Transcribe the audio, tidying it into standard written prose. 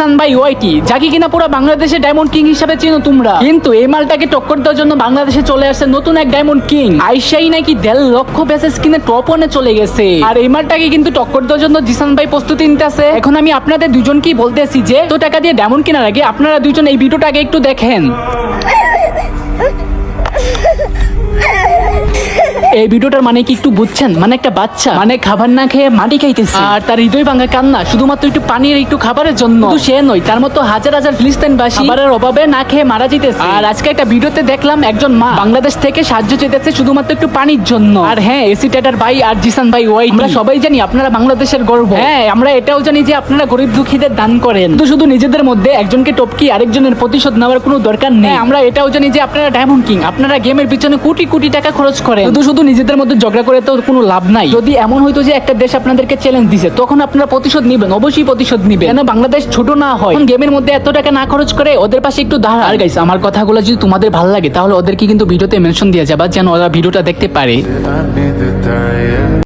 জিসান ভাই ওয়াইটি, যাকে কিনা পুরো বাংলাদেশে ডায়মন্ড কিং হিসেবে চিনো তোমরা। কিন্তু এই মালটাকে টক্কর দেওয়ার জন্য বাংলাদেশে চলে আসছে নতুন এক ডায়মন্ড কিং। আইসাই নাকি 1.5 লক্ষ বেসেস কিনে টপ 1-এ চলে গেছে। আর এই মালটাকে কিন্তু টক্কর দেওয়ার জন্য জিসান ভাই প্রস্তুতি নিতেছে। এখন আমি আপনাদের দুজনকেই বলতেছি যে তো টাকা দিয়ে ডায়মন্ড কেনার আগে আপনারা দুজন এই ভিডিওটাকে একটু দেখেন। এই ভিডিওটার মানে কি একটু বুঝছেন? মানে একটা বাচ্চা মানে খাবার না খেয়ে মাটি খাইতেছে, আর তার হৃদয় ভাঙা কান্না শুধুমাত্র একটু পানির একটু খাবারের জন্য। শুধু সে নয়, তার মতো হাজার হাজার ফিলিস্তিনবাসী খাবারের অভাবে না খেয়ে মারা যেতেছে। আর আজকে একটা ভিডিওতে দেখলাম একজন মা বাংলাদেশ থেকে সাহায্য চেয়েছে শুধুমাত্র একটু পানির জন্য। আর হ্যাঁ, এসি টেটার ভাই আর জিসান ভাই ওয়াই, আমরা সবাই জানি আপনারা বাংলাদেশের গর্ব। হ্যাঁ, আমরা এটাও জানি যে আপনারা গরিব দুঃখীদের দান করেন। তো শুধু নিজেদের মধ্যে একজনকে টপকি আরেকজনের প্রতিশোধ নেওয়ার কোনো দরকার নেই। আমরা এটাও জানি যে আপনারা ডায়মন্ড কিং, আপনারা গেমের পিছনে কোটি কোটি টাকা খরচ করেন। শুধু নিজেদের মধ্যে ঝগড়া করে তো কোনো লাভ নাই। যদি এমন হইতো যে একটা দেশ আপনাদেরকে চ্যালেঞ্জ দিছে, তখন আপনারা প্রতিশোধ নিবেন, অবশ্যই প্রতিশোধ নিবেন। কেন বাংলাদেশ ছোট না হয়, গেমের মধ্যে এত টাকা না খরচ করে ওদের পাশে একটু দাঁড়া। আর গাইস, আমার কথাগুলো যদি তোমাদের ভালো লাগে তাহলে ওদেরকে কিন্তু ভিডিওতে মেনশন দিয়ে যাবা, যেন ওরা ভিডিওটা দেখতে পারে।